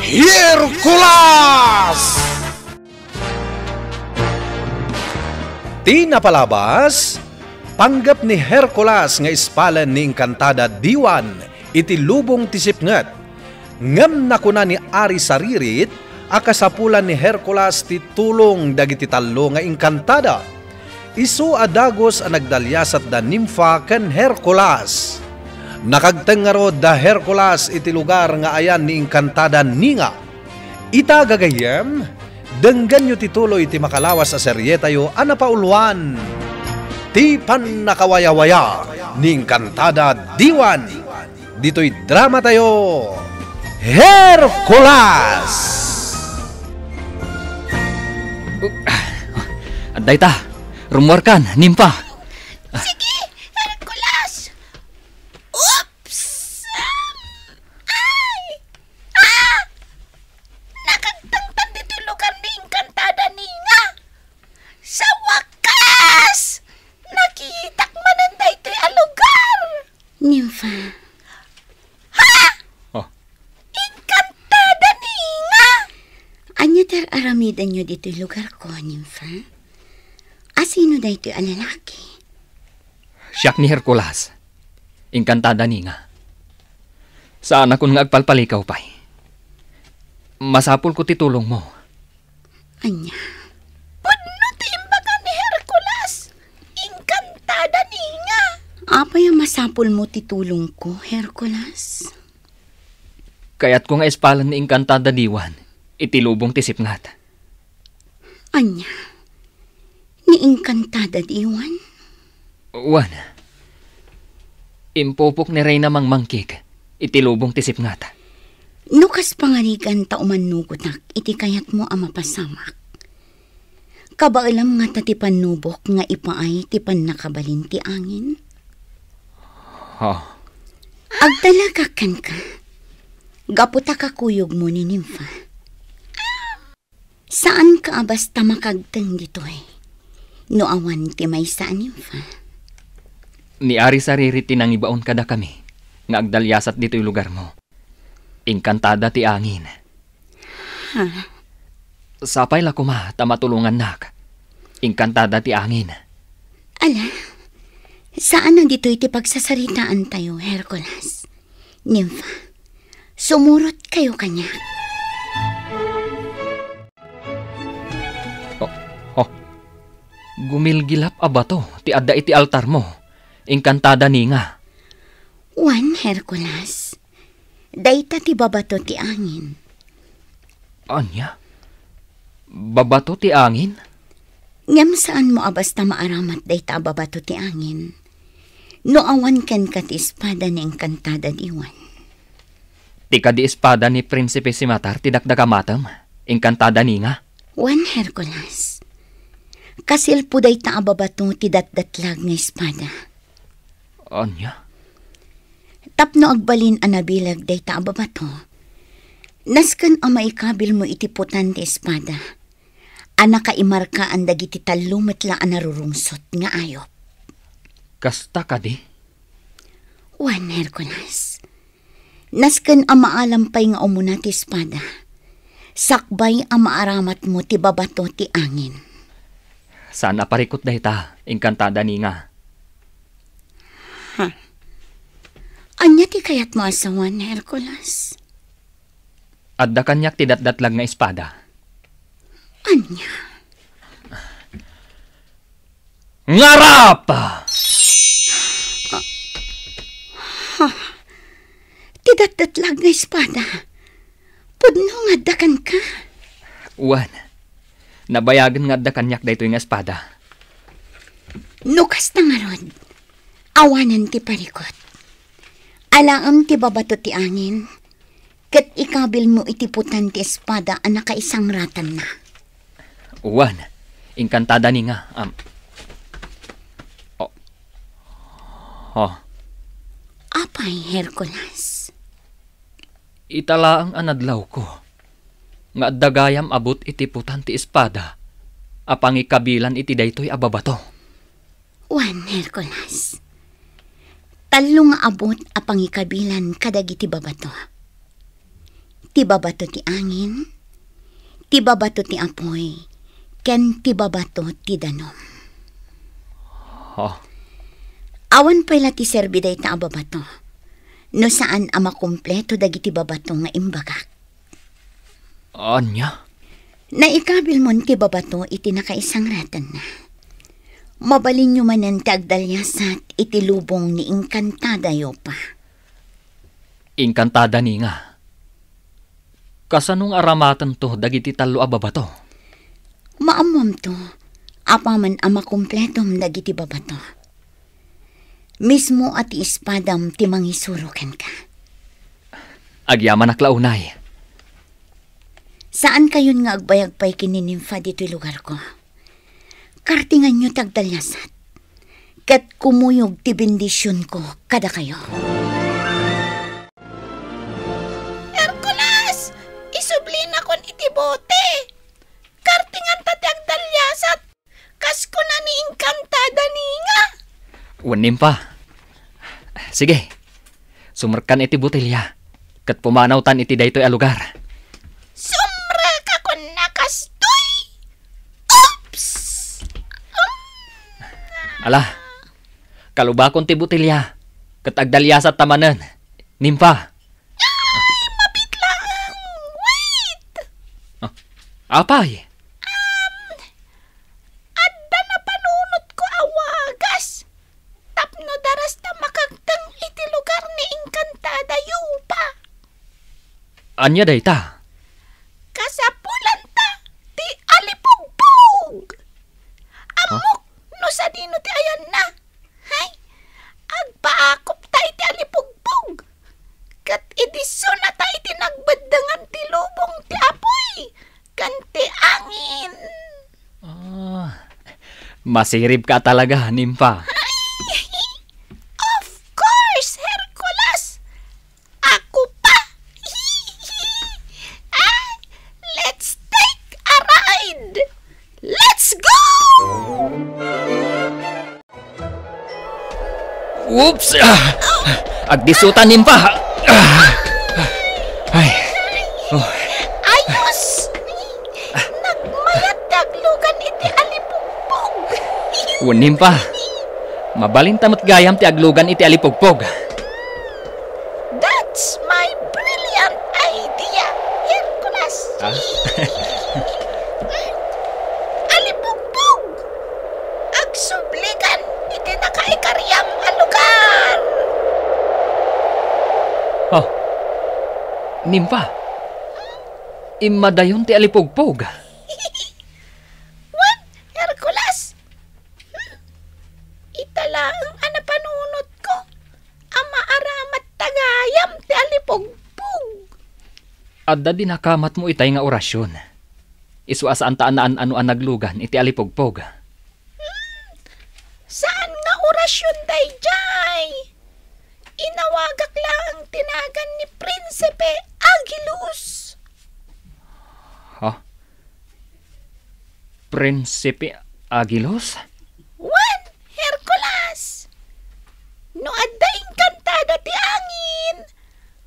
Hercules! Tinapalabas, panggap ni Hercules nga ispalan ni Encantada Diwan, iti lubong tisipngat. Ngam na kuna ni Ari Saririt, akasapulan ni Hercules ti tulong dagiti talo nga Encantada. Isu adagos ang nagdalyasat da nimfa ken Hercules. Nakagtengaro da Hercules iti lugar nga ayan ni Encantada ninga. Ita gagayem, denggan nyo titulo iti makalawas sa serye tayo anapauluan. Ti panakawaya-waya ni Encantada Diwan. Dito'y drama tayo, Hercules! Aday ta, rumor kan, nimpa. Sige, Hercules! Oops! Ay! Nakagtangtan dito lugar ni Encantada ninga. Sa wakas! Nakitak mananda ito'y alugar. Nympha, Encantada ninga! anya tar aramidan nyo dito'y lugar ko, Nympha? Asino da ito'y alalaki? Siyak ni Hercules. Encantada ni nga. Saan akong nga agpalpalikaw pa'y. Masapul ko titulong mo. Anya, Pudno timbagan ni Hercules. Encantada ninga. apay ang masapul mo titulong ko, Hercules? Kaya't ko nga espalan ni Encantada Diwan, itilubong tisipngat. Anya, ni Encantada Diwan? Wan. Impupok ni Reyna Mangmangkik, itilubong tisipngat. Nukas pangarigan ta umanugotak, iti kayat mo ang mapasamak. Kabailam nga tatipan nubok nga ipaay tipan nakabalin ti angin. Agdalagakan ka. Gaputa ka kuyog mo ni Nympha. Saan ka basta makagteng dito'y? No awan ti may saan, Nympha. Ni Ari Saririt tinang ibaon kada kami, nga agdalyasat dito'y lugar mo. Encantada ti angin. Sapay la kuma, tamatulungan nak. Encantada ti angin. Ala, saan na dito'y ti pagsasaritaan tayo, Hercules? Nympha, sumurot kayo kanya. Gumilgilap abato, ti adda iti altar mo. Encantada ni nga. Wan, Hercules. Dayta ti babato ti angin. Anya? Babato ti angin? Ngam saan mo abasta maaramat dayta babato ti angin? No awan ken ka ti espada ni Encantada Diwan. Ti kadi espada ni Prinsipe Simatar ti dakdakamatam. Encantada ni nga. Wan, Hercules. Kasilpo dayta babato ti datdatlag nga espada. Anya? Tapno agbalin anabilag dayta babato. Nasken ang maikabil mo itiputan ti espada. Anak kaimarka ang dagiti talumet la narurungsot nga ayop. Kasta kadi? Wan, Hercules. Nasken ang maalampay nga umuna ti espada. Sakbay ang maaramat mo ti babato ti angin. Sana parikot dayta, Encantada ni nga. Anya ti kayat mo asawan, Hercules? Adda kanyak ti datdatlag nga espada. Anya? Ngarap! Ti datdatlag nga espada. Pudno nga dakan ka. Wan. Nabayagan nga adda kanyak daytoy nga espada. Nukas na nga rod. Awanan ti parikot. Alaam ti babato ti angin. Kat ikabil mo itiputan ti espada ang nakaisang ratan na. Wan. Encantada ni nga. Apay, Hercules. Itala ang anadlaw ko. Nga addagayam abot itiputan ti espada. Apang ikabilan iti daytoy ababato. Wan, Hercules. Talo nga abot apang ikabilan kadagiti babato. tibabato ti angin, tibabato ti apoy, ken tibabato ti danom. Oh, Awan pala ti serbiday ta ababato, no saan ama kumpleto dagiti babato nga imbagak. anya? Naikabil mon ti babato iti nakaisang ratan na. Mabalin nyo manen ti agdalyasat iti lubong ni Inkantada yo pa. Inkantada ni nga. Kasanong aramatan to dagiti talo a babato? Maamwam to, apaman ama kumpletom dagiti babato. Mismo at ispadam ti mangisurukan ka. Agyaman aklaunay. Saan kayon nga agbayagpay kininimfa dito'y lugar ko? Kartingan nyo tagdalyasat. Kat kumuyog ti bendisyon ko kada kayo. Hercules! Isublin akon iti bote. Kartingan tati agdalyasat. Kasko na ni Inkantada ni nga. Wanim pa. Sige, sumerkan iti butilya. Kat pumanawtan iti daytoy a lugar. Sumra ka kon nakastoy. Oops! Ala, kalubakon ti butilya. Kat agdalyasat tamanen. Nimpa. Mabit lang. Wait! Apay. Adda na panunot ko awagas. Tapno daras na makagtang iti lugar ni Inkantada yupa. Anya dayta? Kasapulan ta ti alipugbog. Amok no sa dino ti ayan na. Hay, agpaakop ta iti alipugbog. Kat idiso na ta iti nagbadangan ti lubong ti apoy. Kanti angin. Masirib ka talaga, Nimpa. Of course, Hercules. Ako pa. Let's take a ride. Let's go! Oops! Agdisutan, Nimpa. Ay. Oh. Ayos! Nagmayat daglugan iti alipugbog. Nimpa. Mabalin tamat gayam ti aglugan iti alipugpog. That's my brilliant idea, Hercules. Alipugbog! Agsubligan iti nakaikaryam a lugar. Oh. Nimpa. Imadayon ti alipugpog. Wan, Hercules. Itala ang anapanunot ko. Ama aramat tagayam ti alipugpog. Adda dinakamat mo itay nga orasyon. Isuasaan taan na ano ang naglugan iti alipugpog. Saan nga orasyon dayjay? Inawagak lang tinagan ni Prinsipe Agilus. Ha? Prinsipe Agilos? Wan, Hercules. No adda Inkantada ti angin.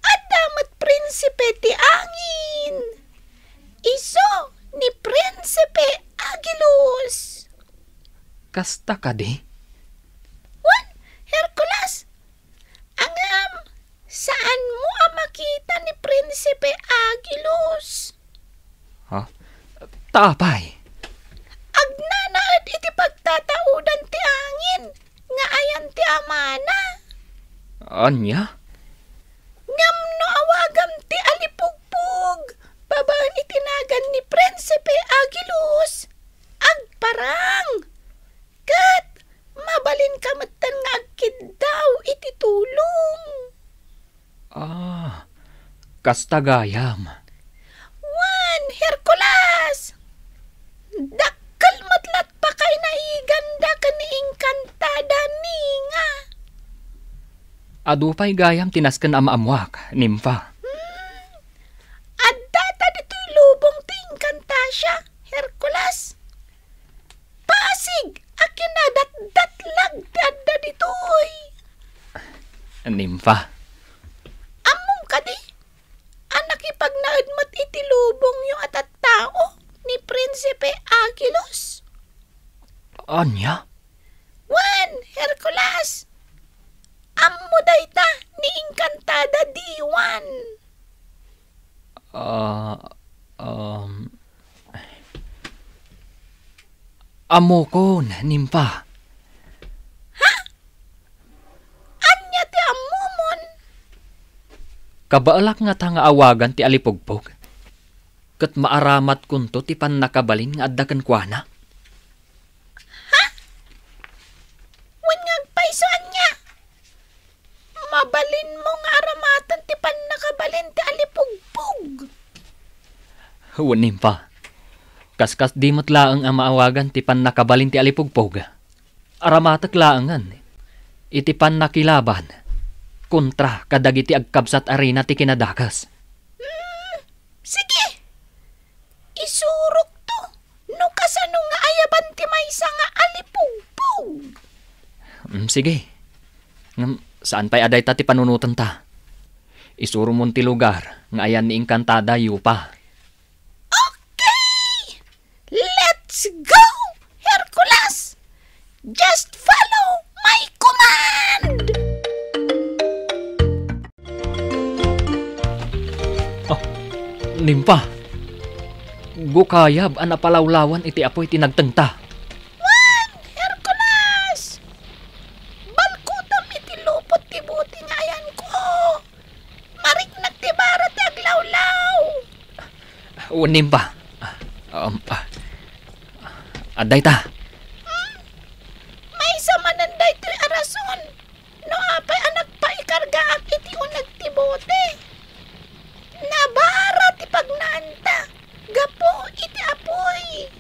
Adda mat Prinsipe ti angin. Iso ni Prinsipe Agilus. Kasta ka di? Wan, Hercules. Angam, saan mo ang makita ni Prinsipe Agilus? Ha? Tapay. Agnanaad iti pagtataudan ti angin, nga ayan ti amana. Anya? Ngam no awagam ti alipugpug, babaan itinagan ni Prinsipe Agilus. Agparang. Kat, mabalin kamatan nga agkidaw iti tulong. Kasta gayam. Wan, Hercules! Dakkel matlat pa kay naiganda ka ni Inkantada ni nga. Adupay gayam tinasken amamwak, Nimpa. Adda ta dito'y lubong ti Inkantasya, Hercules. Pasig, akin na datdatlag ti adda dito'y. Nimpa. Amom ka di. Anak pagnaadmat iti lubong yung atat tao ni Prinsipe Agilos. Anya? Wan, Hercules, ammo dayta ni Inkantada Diwan. Amo ko, Nimpa. Anya ti ammumon? Kabaalak nga ta nga awagan ti alipugpog. Kat maaramat kunto ti pan nakabalin nga adda ken kuana. Wan ngagpaiso anya. Mabalin mo nga aramatan ti pan nakabalin ti alipugpog. Huwag Nimpa. Kaskas di mo't laang ang maawagan ti pan nakabalin ti alipugpog. Aramatak laangan. Iti pan nakilaban. Kontra kadagiti agkabsat arena ti kinadakas. Sige. Isurok to. No kasano nga ayaban ti maysa nga alipugpog. Sige. Saan pa'y aday ta ti panunutan ta? Isuro mo ti lugar nga ayan ni Inkantada Yupa. Let's go, Hercules! Just follow my command! Nimpa. Gukayab ang napalawlawan iti apoy tinagtengta. Wan, Hercules! Balkutam iti lupot ti buti nga ayan ko. Marik nagtibara ti aglawlaw. Nimpa. Aday ta. May samananday to'y arason. No apay anak pa ikargaak iti unag ti bote. Nabara ti pagnanta. Gapo iti apoy.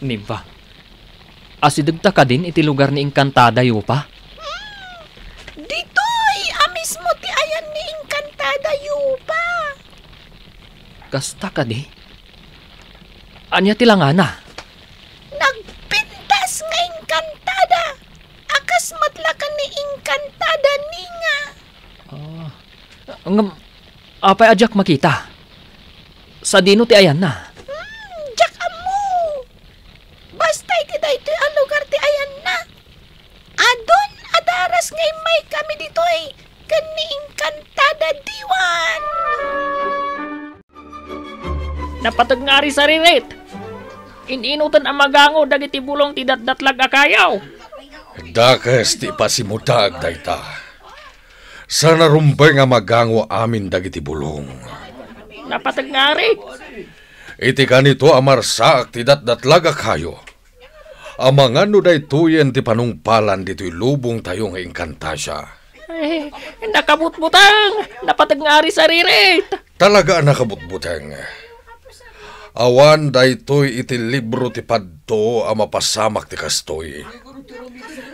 Nimpa. Asidagta ka din iti lugar ni Inkantada Yupa? Ditoy, amismo ti ayan ni Inkantada Yupa. Kasta ka di? Anya tilangana? Nagpintas nga Inkantada. Akas matlakan ni Inkantada ninga. Apay ajak makita. Sa dino ti ayan na. Diyak amo. Basta iti daytoy ang lugar ti ayan na. Adon adaras ngay may kami ditoy. Kan ni Inkantada Diwan. Napatag nga rin sa ririt. Ininutan ang magango dagiti bulong ti datdatlag akayaw. Dakas ti pasimudag dayta. Sa narumbay nga magango amin dagiti bulong. Napatag nga rin. Iti kanito amarsaak ti datdatlag akayo. Amangano daytoyen ti panungpalan dito'y lubong tayo nga Inkantasya. Nakabutbutang. Napatag nga rin sa ririt. Talaga nakabutbuteng. Awan daytoy iti libro ti padto a mapasamak ti kastoy.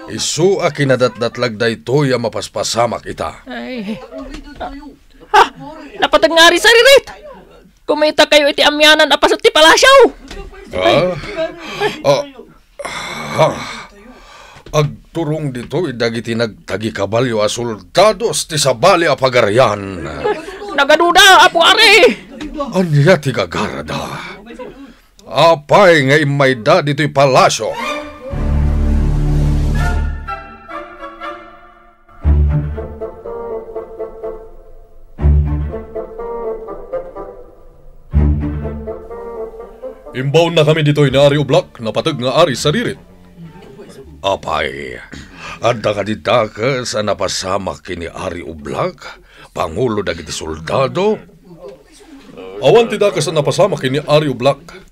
Isu a kinadatdatlag daytoy a mapaspasamak ita. Napatag nga rin sa ririt. Kumita kayo iti amyanan apasat ti palasyaw. Agturong ditoy dagiti nagtagi kabalyo a soldados ti sabali a pagaryan. Nagaduda, apo ari. Anya ti gagarada. Apay nga imayda dito'y palasyo. Imbaw na kami dito'y na Ari Ublak, napatag nga Ari Saririt. Apay, adda ka ditakas a napasamak kini Ari Ublak, pangulo dagiti soldado. Awan ti dakas a napasamak kini Ari Ublak.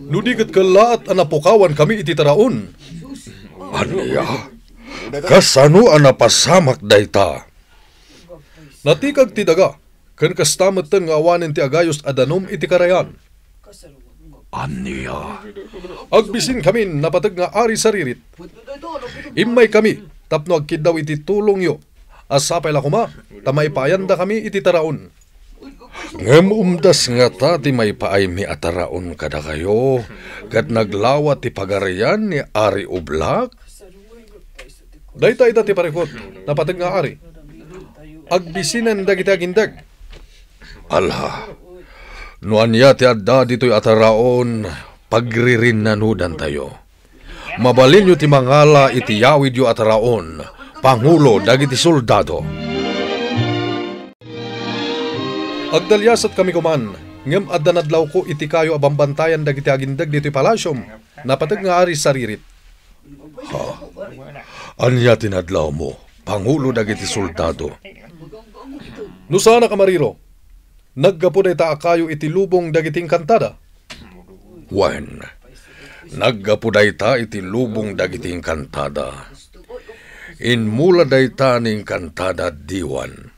Nudigat ka lahat a napukawan kami iti taraon. Anya, kasano a napasamak dayta? Natikag ti daga, ken kastamatan nga awanen ti agayos adanom iti karayan. Anya, agbisin kami napatag nga Ari Saririt. Imay kami, tapno agkidaw iti tulong yo. Asapay la kuma, tamay paayanda kami iti taraon. Ngem umdas nga ta ti may paay mi ataraon kada kayo, kat naglawa ti pagarian ni Ari Ublak. Dayta ti parekot, napatag nga Ari. Agbisinan dagiti agindag. Alha, nuan ya ti adda dito'y ataraon, pagririn nanudan tayo. Mabalin yu ti mangala iti yawid yu ataraon, pangulo dagiti soldado. Agdalyasat kami kuman, ngem adda nadlaw ko iti kayo abambantayan dagiti agindag dito'y palasyom, napatag nga Ari Saririt. Anya tinadlaw mo, pangulo dagiti soldado. No sana ka mariro, naggapo day ta kayo iti lubong dagiting kantada. Wen, naggapo day ta iti lubong dagiting kantada. Inmula day ta ning kantada diwan.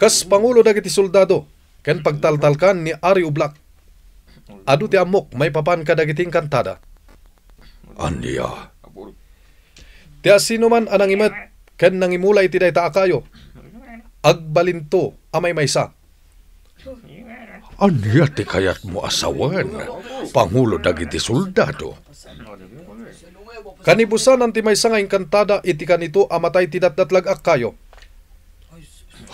Kas pangulo dagiti soldado, ken pagtaltalkan ni Ari Ublak. Adu ti amok may papan ka dagiting kantada. Anya. Ti asino man anang imet, ken nangimula iti day ta kayo. Agbalinto amay maysa. Anya ti kayat mo asawan, pangulo dagiti soldado. Kanibusan ang ti maysa nga inkantada iti kanito amatay ti datdatlag kayo.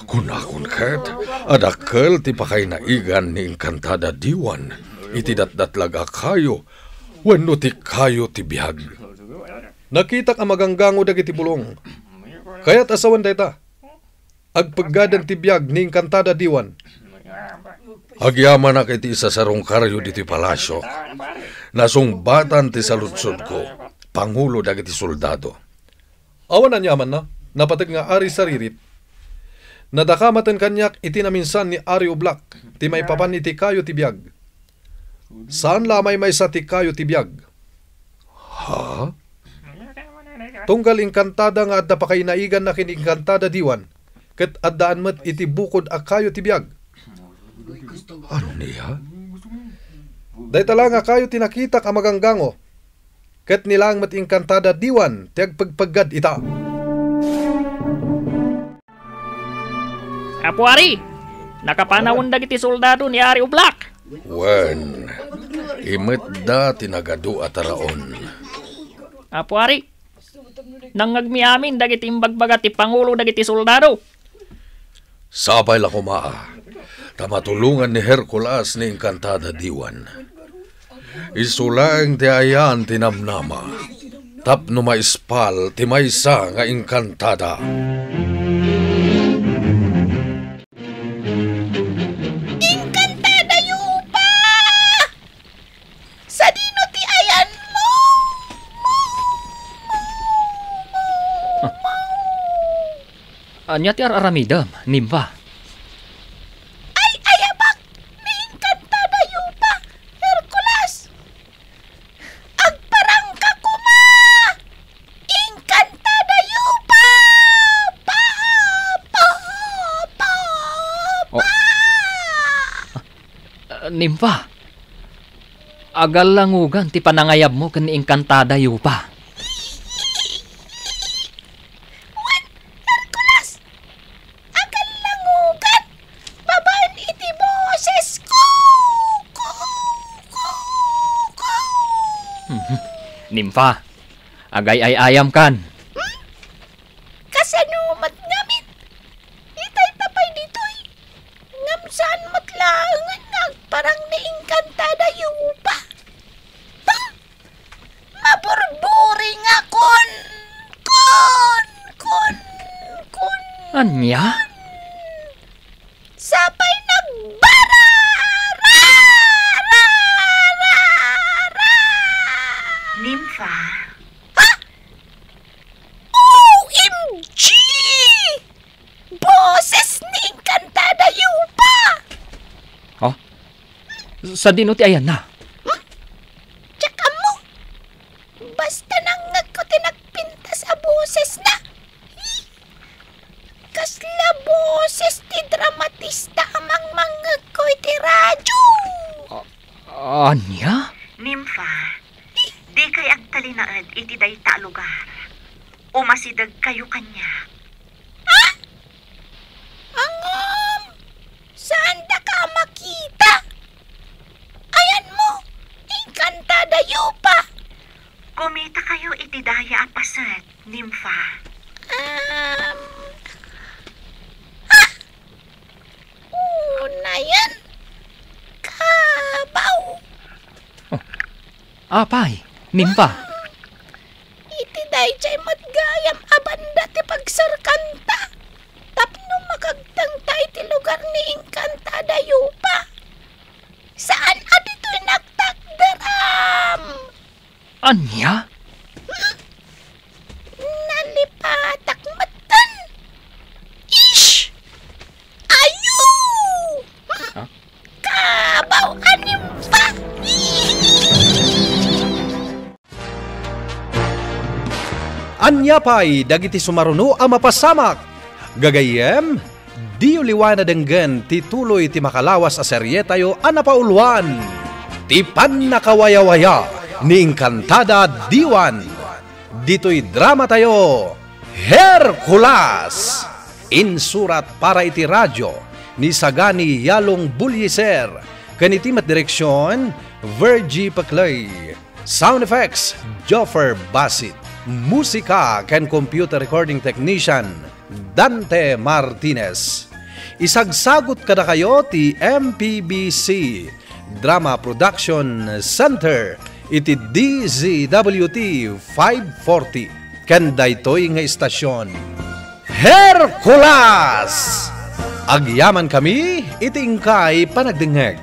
Kunakon ket, adakkel ti pakay naigan ni inkantada diwan, iti datdatlag kayo, wenno ti kayo ti bihag. Nakitak ang maganggango dagiti bulong, kaya't asawan dayta. Agpaggadan ti biyag ni inkantada diwan. Agyaman na kiti isa sarong karyo diti palasyo. Nasungbatan ti saludsod ko, pangulo dagiti soldado. Awan na nyaman na, napatag nga Ari Saririt. Nadakamaten kanyak iti naminsan ni Ari Ublak, ti may papan iti kayo ti biyag. Saan lamay may sa ti kayo ti biyag? Ha? Tunggal inkantada nga adda pa kay naigan na kiningkantada diwan, ket addaan met iti bukod kayo ti biyag. Ano niya? Dahil tala nga kayo tinakita ka maganggango, ket nilang met inkantada diwan, ti agpagpaggad ita. Apo Ari, nakapanawon dagiti soldado ni Ari Ublak. Wen, imet da tinagadu ataraon. Apo Ari, nangagmiamin dagiti imbagbaga ti pangulo dagiti soldado. Sabay la kumaa, tamatulungan ni Hercules ni inkantada diwan. Isulang ti ayan tinamnama, tapno maispal ti maysa nga inkantada. Inkantada yupa! Sa dino ti ayan mo! Anya ti aramidam, Nimfa. Ay, ayabak! Ni inkantada yupa! Hercules! Agparang ka kuma! Inkantada yupa! Pa! Pa! Pa! Oh. Nimfa, agal langugan ti panangayab mo ken inkantada yupa. Hercules! Agal langugan! Babaan iti boses ko! Nimfa, agay ay ayam kan. Kasanumat ngamin! Itay tapay ditoy! Ngamsaan matlaangan nagparang na inkantada yupa! Pa! Maburburi nga kon! Anya? Sapay nagbara! Ra! Ra! Ra! Ra! Nimfa, OMG! Boses ni inkantada yupa! Oh? Sa dino ti ayan na. Tsaka mo! Basta nangag ko tinagpinta sa boses na! Kasla boses ti dramatista amang mangag ko iti radyo! Anya? Nimfa, di kay agtalinaad iti dayta lugar. Umasidag kayo kanya. Angam! Saan da ka makita? Ayan mo! Inkantada yupa! Kumita kayo iti daya apasat, Nimfa. Apay, nimpa. Iti dayjay matgayam abanda ti pagsarkanta. Tapno makagtang tayo ti lugar ni Encantada Yupa. Saan adito'y nagtakdaram? Anya? Nalipatak matan. Ish! Ayu! Huh? Kabaw anim pa! Anya pa'y dagiti sumaruno a mapasamak. Gagayem, di uliwana denggen ti tuloy ti makalawas a serye tayo a napauluan. Ti pannakawaya-waya ni Encantada Diwan. Dito'y drama tayo, Hercules. Insurat para iti radyo ni Sagani Yalong Bulyeser. Kanitimat direksyon, Virgie Paclay. Sound effects, Joffer Basit. Musika ken computer recording technician, Dante Martinez. Isagsagot kada kayo ti MPBC Drama Production Center iti DZWT 540 ken daytoy nga istasyon Hercules. Agyaman kami iti ingkay panagdengeg.